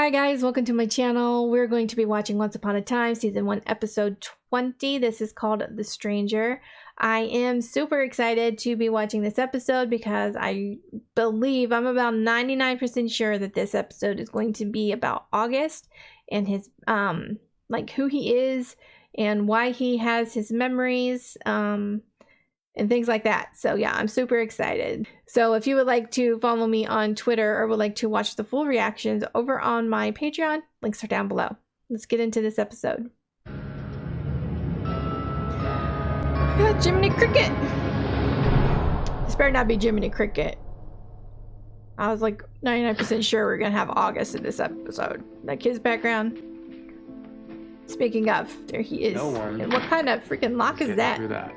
Hi guys, welcome to my channel. We're going to be watching Once Upon a Time, Season 1, Episode 20. This is called The Stranger. I am super excited to be watching this episode because I believe, I'm about 99% sure that this episode is going to be about August and his, like who he is and why he has his memories, and things like that. So yeah, I'm super excited. So if you would like to follow me on Twitter or would like to watch the full reactions over on my Patreon, links are down below. Let's get into this episode. Jiminy Cricket! This better not be Jiminy Cricket. I was like 99% sure we're gonna have August in this episode. Like his background. Speaking of, there he is. No one. And what kind of freaking lock is that? Through that.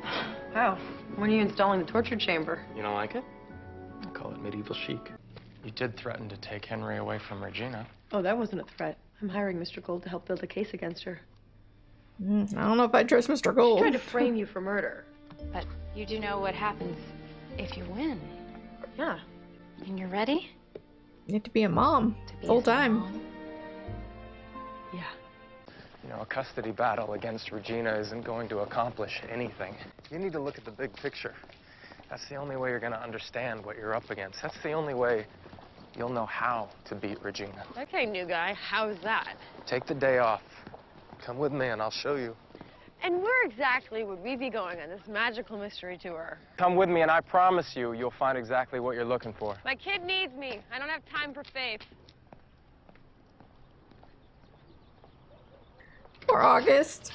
How? When are you installing the torture chamber? You don't like it? I call it medieval chic. You did threaten to take Henry away from Regina. Oh, that wasn't a threat. I'm hiring Mr. Gold to help build a case against her. I don't know if I trust Mr. Gold. She tried to frame you for murder. But you do know what happens if you win. Yeah. And you're ready? You have to be a mom To be full a time. mom? Yeah. You know, a custody battle against Regina isn't going to accomplish anything. You need to look at the big picture. That's the only way you're going to understand what you're up against. That's the only way you'll know how to beat Regina. Okay, new guy. How's that? Take the day off. Come with me and I'll show you. And where exactly would we be going on this magical mystery tour? Come with me and I promise you, you'll find exactly what you're looking for. My kid needs me. I don't have time for faith. Poor August.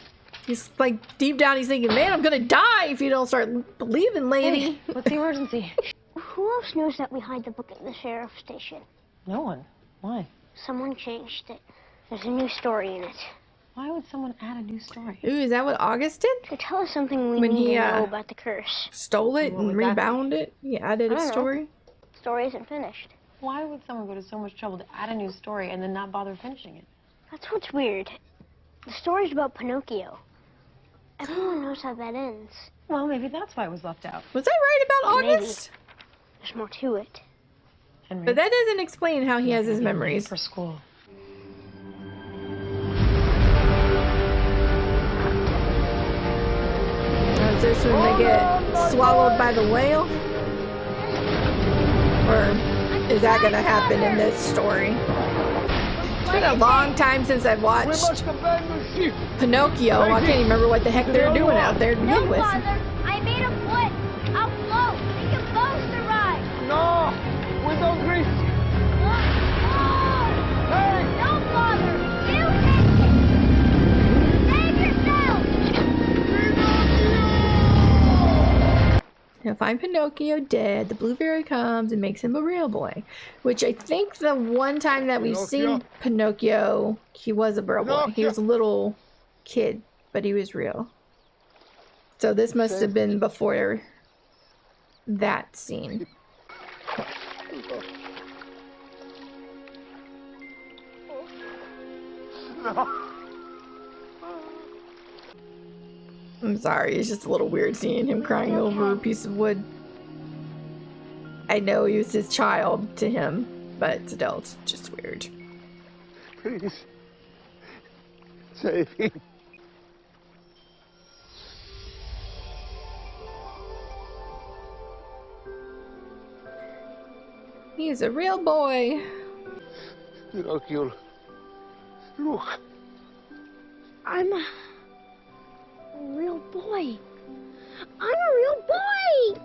He's like, deep down he's thinking, man, I'm gonna die if you don't start believing, lady. Hey, what's the emergency? Who else knows that we hide the book at the sheriff's station? No one. Why? Someone changed it. There's a new story in it. Why would someone add a new story? Ooh, is that what August did? To tell us something we When need he, to know about the curse. Stole it What and would that be? rebound it? He added I a don't know. story? The story isn't finished. Why would someone go to so much trouble to add a new story and then not bother finishing it? That's what's weird. The story's about Pinocchio. Everyone knows how that ends. Well, maybe that's why it was left out. Was I right about Maybe. August? There's more to it. Henry. But that doesn't explain how he has his memories. For school. Is this when they get swallowed by the whale? Or is that gonna happen in this story? It's been a long time since I've watched Pinocchio. I can't even remember what the heck they're doing out there to begin with. I made a flip. I'll float. We can both survive. No! We don't reach! Hey! Don't bother. You take it. Save yourself. Now, find Pinocchio dead, the blue fairy comes and makes him a real boy. Which I think the one time that we've seen Pinocchio, he was a real boy. He was a little kid, but he was real. So this must have been before that scene. I'm sorry, it's just a little weird seeing him crying over a piece of wood. I know he was his child to him, but still, it's just weird. Please. Save him. He's a real boy. Pinocchio. Look. I'm a real boy. I'm a real boy!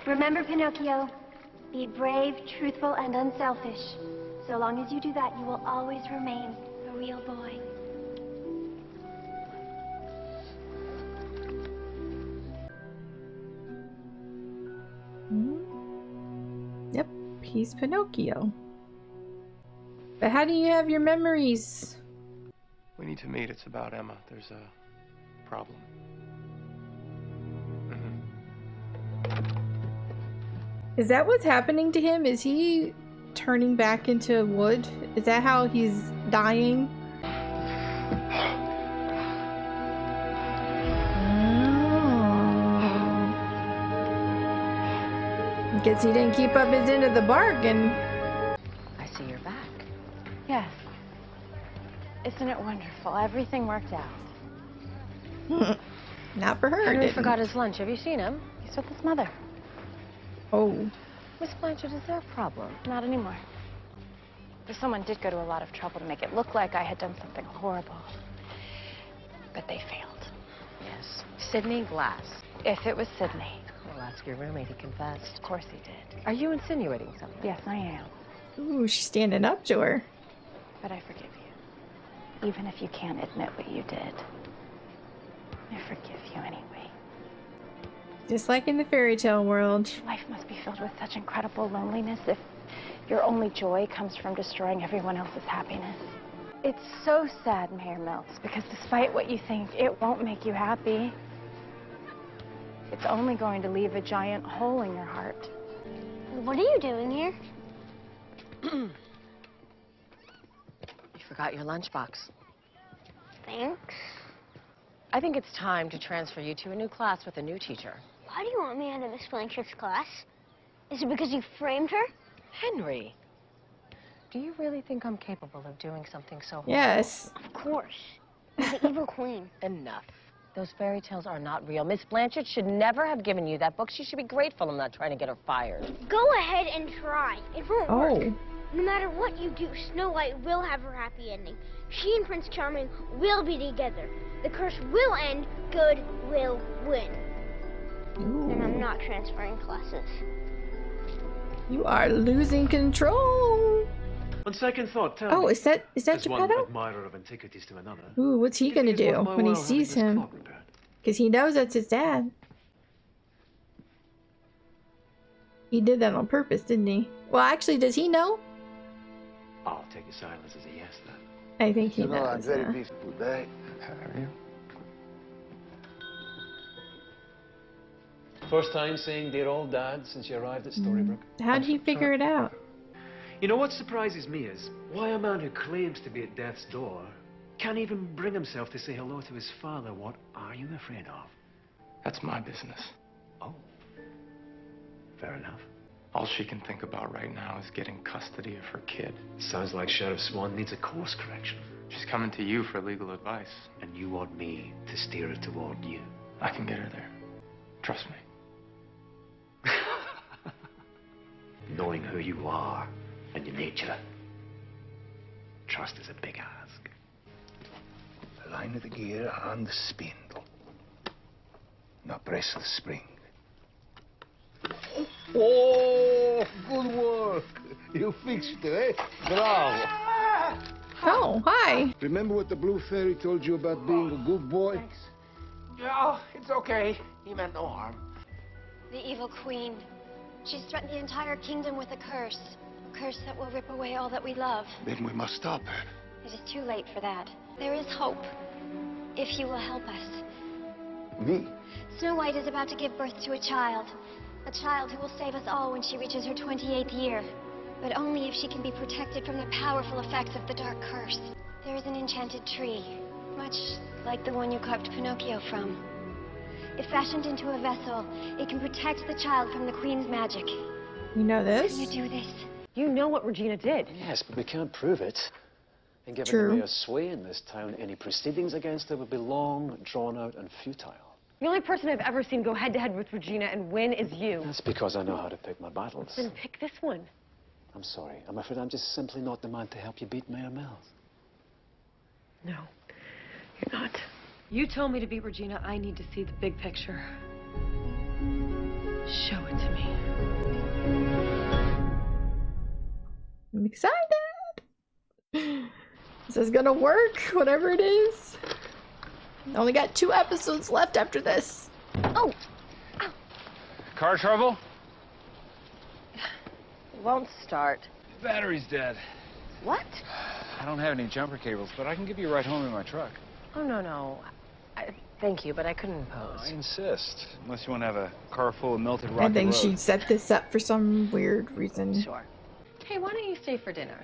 Remember, Pinocchio, be brave, truthful, and unselfish. So long as you do that, you will always remain a real boy. Yep, he's Pinocchio. But how do you have your memories? We need to meet. It's about Emma. There's a problem. Is that what's happening to him? Is he turning back into wood? Is that how he's dying? Guess he didn't keep up his end of the bargain. I see you're back. Yes. Isn't it wonderful? Everything worked out. Not for her. Henry Didn't. forgot his lunch. Have you seen him? He's with his mother. Oh. Miss Blanchard, is there a problem? Not anymore. But someone did go to a lot of trouble to make it look like I had done something horrible. But they failed. Yes. Sydney Glass. If it was Sydney. Well, ask your roommate. He confessed. Of course he did. Are you insinuating something? Yes, I am. Ooh, she's standing up to her. But I forgive you. Even if you can't admit what you did. I forgive you anyway. Just like in the fairy tale world. Life must be filled with such incredible loneliness if your only joy comes from destroying everyone else's happiness. It's so sad, Mayor Mills, because despite what you think, it won't make you happy. It's only going to leave a giant hole in your heart. What are you doing here? You forgot your lunchbox. Thanks. I think it's time to transfer you to a new class with a new teacher. Why do you want me out of Miss Blanchard's class? Is it because you framed her? Henry, do you really think I'm capable of doing something so horrible? Yes. Of course. You're the evil queen. Enough. Those fairy tales are not real. Miss Blanchard should never have given you that book. She should be grateful I'm not trying to get her fired. Go ahead and try. It won't work. Oh. No matter what you do, Snow White will have her happy ending. She and Prince Charming will be together. The curse will end. Good will win. And I'm not transferring classes. You are losing control. On second thought, tell Oh, me, is that as one Geppetto? admirer of antiquities to another, Ooh, what's he gonna do you think do it's worth my when he while having sees this him? clock repaired? Because he knows that's his dad. He did that on purpose, didn't he? Well, actually, does he know? I'll take your silence as a yes, then. I think he You know, I'm knows. very peaceful day. Are you? First time saying dear old dad since you arrived at Storybrooke. How'd he figure it out? You know what surprises me is why a man who claims to be at death's door can't even bring himself to say hello to his father. What are you afraid of? That's my business. Oh, fair enough. All she can think about right now is getting custody of her kid. Sounds like Sheriff Swan needs a course correction. She's coming to you for legal advice. And you want me to steer her toward you. I can get her there. Trust me. Knowing who you are and your nature, trust is a big ask. The line of the gear and the spindle. Not press the spring. Oh, good work. You fixed it, eh? Bravo. Oh, hi. Remember what the blue fairy told you about being a good boy? Thanks. Yeah, it's okay. He meant no harm. The evil queen. She's threatened the entire kingdom with a curse. A curse that will rip away all that we love. Then we must stop her. It is too late for that. There is hope. If you will help us. Me? Snow White is about to give birth to a child. A child who will save us all when she reaches her 28th year. But only if she can be protected from the powerful effects of the dark curse. There is an enchanted tree, much like the one you carved Pinocchio from. If fashioned into a vessel, it can protect the child from the queen's magic. You know this? Can you do this? You know what Regina did. Yes, but we can't prove it. And given True. the mayor's sway in this town, any proceedings against her would be long, drawn out, and futile. The only person I've ever seen go head-to-head with Regina and win is you. That's because I know how to pick my battles. Then pick this one. I'm sorry. I'm afraid I'm just simply not the man to help you beat Mayor Mills. No, you're not. You told me to beat Regina. I need to see the big picture. Show it to me. I'm excited. This is gonna work, whatever it is. Only got 2 episodes left after this. Oh! Car trouble? It won't start. Battery's dead. What? I don't have any jumper cables, but I can give you a ride home in my truck. Oh, no. Thank you, but I couldn't I impose. insist. Unless you want to have a car full of melted rock I and think road. she set this up for some weird reason. Sure. Hey, why don't you stay for dinner?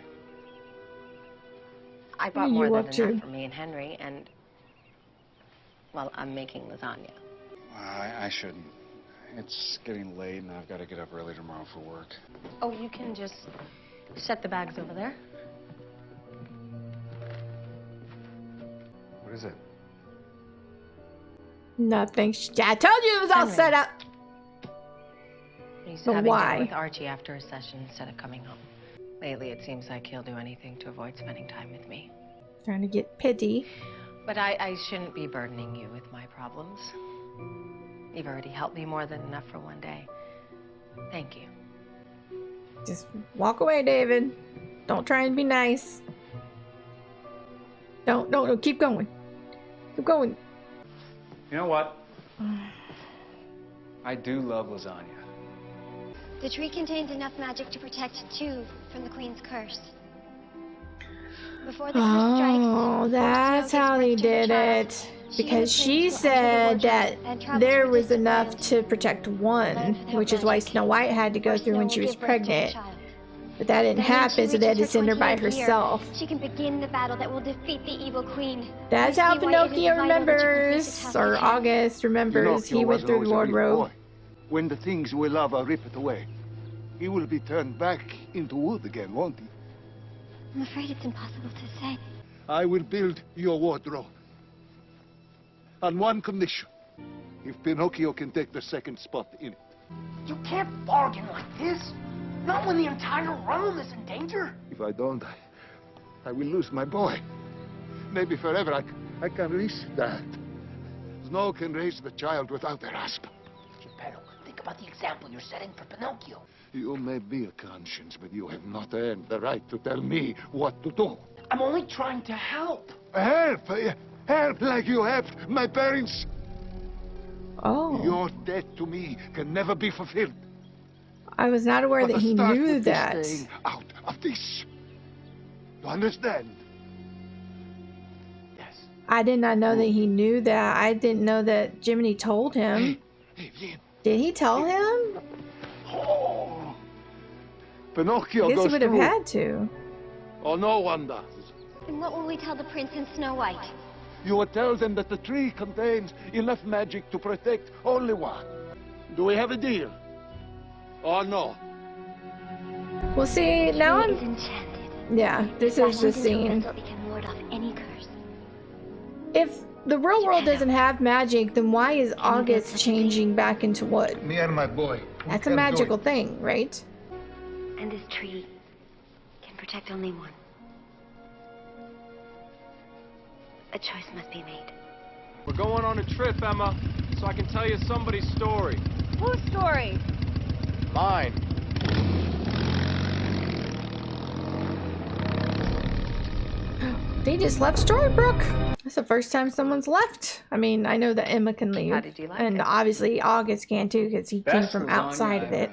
I bought You more up than to? enough for me and Henry, and, well, I'm making lasagna. I shouldn't. It's getting late and I've got to get up early tomorrow for work. Oh, you can just set the bags over there. What is it? Nothing. I told you it was all Henry. set up. He's But having why? dinner with Archie after a session instead of coming home. Lately, it seems like he'll do anything to avoid spending time with me. Trying to get pity. But I shouldn't be burdening you with my problems. You've already helped me more than enough for one day. Thank you. Just walk away, David. Don't try and be nice. Don't, keep going. Keep going. You know what? I do love lasagna. The tree contains enough magic to protect two from the Queen's curse. Before the curse strikes, Oh, that's Joe how gives they birth to her did child. it. She Because was she prince who entered the said that wardrobe and traveled there to a was distant enough land. to protect one, Land without which is why magic. Snow White had to go Where through Snow when will she was give birth to a pregnant. child. But that didn't Then when happen, she so they had to reaches send her by 28th year, herself. She can begin the battle that will defeat the evil queen. That's You how see why it is Pinocchio vital that you complete the remembers, task or at hand. August remembers. He Pinocchio went wasn't through the always a real wardrobe. boy. When the things we love are ripped away, he will be turned back into wood again, won't he? I'm afraid it's impossible to say. I will build your wardrobe. On one condition. If Pinocchio can take the second spot in it. You can't bargain like this. Not when the entire realm is in danger. If I don't, I will lose my boy. Maybe forever. I can risk that. Snow can raise the child without a husband. Geppetto, think about the example you're setting for Pinocchio. You may be a conscience, but you have not earned the right to tell me what to do. I'm only trying to help. Help! Help like you helped my parents. Oh. Your debt to me can never be fulfilled. I was not aware But that the he start knew would be that. staying out of this. You understand? Yes. I did not know that he knew that. I didn't know that Jiminy told him. Hey, Vin. Did he tell him? Oh. Pinocchio I guess he goes would have through. had to. Oh, no one does. And what will we tell the prince and Snow White? You will tell them that the tree contains enough magic to protect only one. Do we have a deal? Or no? Well, see, now He is I'm... enchanted. Yeah, this That is the once into scene. crystal, it can ward off any curse. If the real world doesn't have magic, then why is August changing back into wood? Me and my boy. That's a magical thing, right? And this tree can protect only one. A choice must be made. We're going on a trip, Emma, so I can tell you somebody's story. Whose story? Mine. They just left Storybrooke. That's the first time someone's left. I mean, I know that Emma can leave. How did you like and it? obviously August can too, because he came from outside of it.